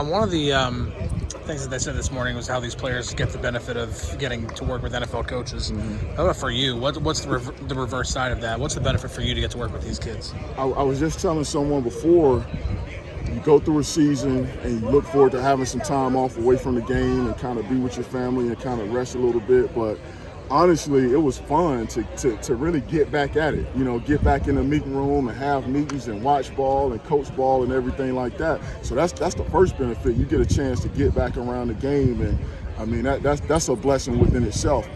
One of the things that they said this morning was how these players get the benefit of getting to work with NFL coaches. How about for you? What's the reverse side of that? What's the benefit for you to get to work with these kids? I was just telling someone before, you go through a season and you look forward to having some time off away from the game and kind of be with your family and kind of rest a little bit. But honestly, it was fun to really get back at it, get back in the meeting room and have meetings and watch ball and coach ball and everything like that. So that's the first benefit. You get a chance to get back around the game, and I mean that's a blessing within itself.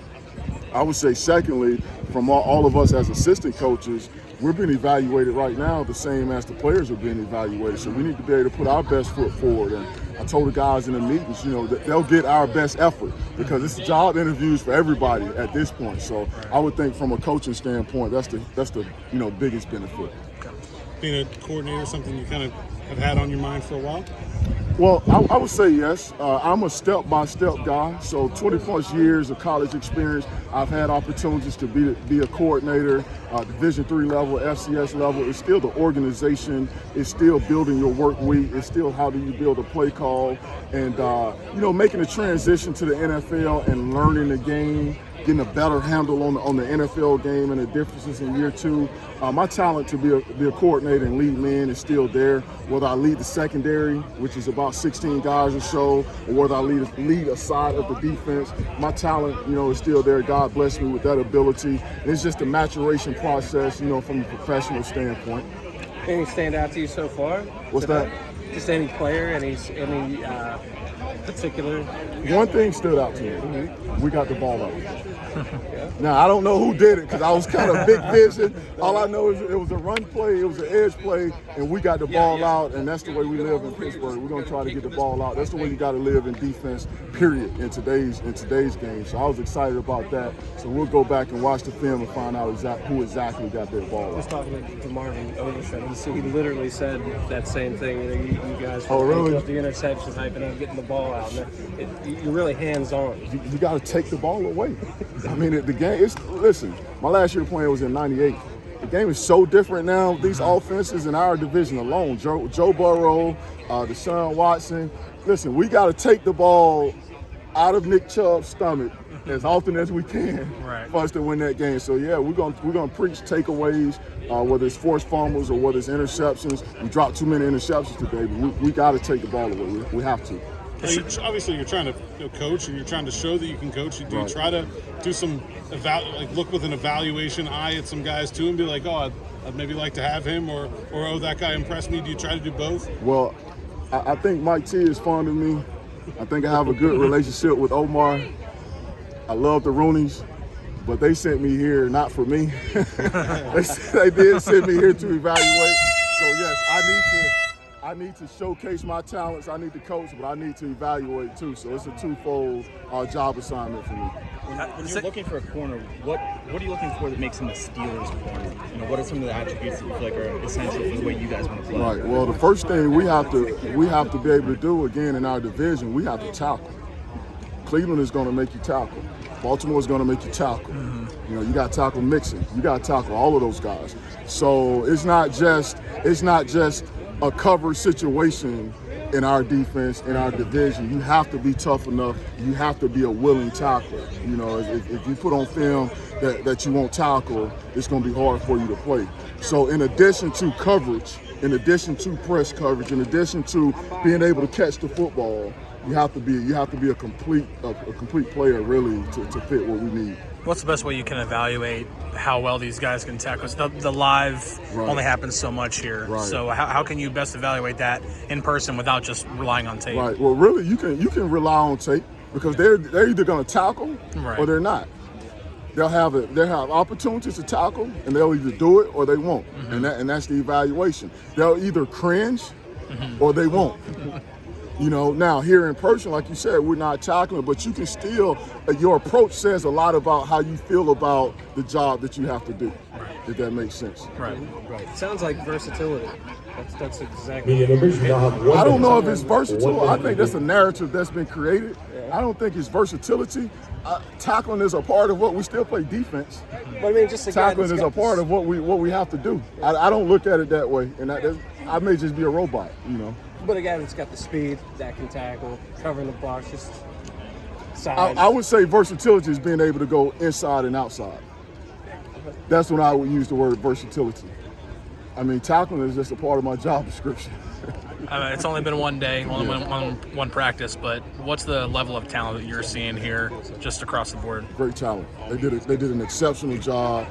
I would say secondly, from all of us as assistant coaches, we're being evaluated right now the same as the players are being evaluated. So we need to be able to put our best foot forward. And I told the guys in the meetings, that they'll get our best effort because it's job interviews for everybody at this point. So I would think from a coaching standpoint, that's the biggest benefit. Being a coordinator is something you kind of have had on your mind for a while? Well, I would say yes. I'm a step-by-step guy. So 20-plus years of college experience, I've had opportunities to be a coordinator, Division III level, FCS level. It's still the organization. It's still building your work week. It's still how do you build a play call. And, making a transition to the NFL and learning the game, getting a better handle on the NFL game and the differences in year two. My talent to be a coordinator and lead men is still there. Whether I lead the secondary, which is about 16 guys or so, or whether I lead a side of the defense, my talent, is still there. God bless me with that ability. It's just a maturation process, from a professional standpoint. Any stand out to you so far? What's that? Just any player, any particular? One thing stood out to me. We got the ball up. Now, I don't know who did it because I was kind of big vision. All I know is it was a run play, it was an edge play, and we got the ball out, and that's the way we live in Pittsburgh. We're going to try to get the ball out. That's the way you got to live in defense, period, in today's game. So I was excited about that. So we'll go back and watch the film and find out who exactly got their ball out. I was talking to Marvin Overshow. He literally said that same thing. You guys really? Up the interceptions, hyping up, getting the ball out. You're really hands-on. You got to take the ball away. I mean, the game listen, my last year playing was in 98. The game is so different now. These offenses in our division alone, Joe Burrow, Deshaun Watson. Listen, we got to take the ball out of Nick Chubb's stomach as often as we can for us to win that game. So, yeah, we're gonna preach takeaways, whether it's forced fumbles or whether it's interceptions. We dropped too many interceptions today, but we got to take the ball away. We have to. Obviously, you're trying to coach, and you're trying to show that you can coach. Do you try to do some look with an evaluation eye at some guys too, and be like, oh, I'd maybe like to have him, or oh, that guy impressed me. Do you try to do both? Well, I think Mike T is fond of me. I think I have a good relationship with Omar. I love the Rooneys, but they sent me here not for me. they did send me here to evaluate. So yes, I need to showcase my talents. I need to coach, but I need to evaluate too. So it's a twofold job assignment for me. When you're looking for a corner, what are you looking for that makes him a Steelers corner? What are some of the attributes that you feel like are essential for the way you guys want to play? Right. Well, the first thing we have to be able to do again in our division, we have to tackle. Cleveland is going to make you tackle. Baltimore is going to make you tackle. You got to tackle Mixon. You got to tackle all of those guys. So it's not just a cover situation in our defense, in our division. You have to be tough enough. You have to be a willing tackler. If you put on film that you won't tackle, it's going to be hard for you to play. So in addition to coverage, in addition to press coverage, in addition to being able to catch the football, you have to be a complete player really to fit what we need. What's the best way you can evaluate how well these guys can tackle? The live only happens so much here. Right. So how can you best evaluate that in person without just relying on tape? Right. Well, really, you can rely on tape because they're either going to tackle or they're not. They'll have opportunities to tackle, and they'll either do it or they won't. And that's the evaluation. They'll either cringe or they won't. Now here in person, like you said, we're not tackling, but you can still, your approach says a lot about how you feel about the job that you have to do, if that makes sense. Right. Sounds like versatility. That's exactly. I don't know if it's versatile. I think that's a narrative that's been created. I don't think it's versatility. Tackling is a part of what we still play defense. But I mean, just tackling is a part of what we have to do. I don't look at it that way, and I may just be a robot, But again, it's got the speed that can tackle, covering the box, just size. I would say versatility is being able to go inside and outside. That's when I would use the word versatility. I mean, tackling is just a part of my job description. It's only been one day, only one practice, but what's the level of talent that you're seeing here just across the board? Great talent. They did an exceptional job.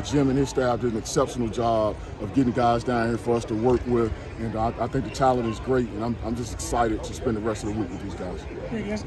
Jim and his staff did an exceptional job of getting guys down here for us to work with, and I think the talent is great, and I'm just excited to spend the rest of the week with these guys. Yeah, you guys,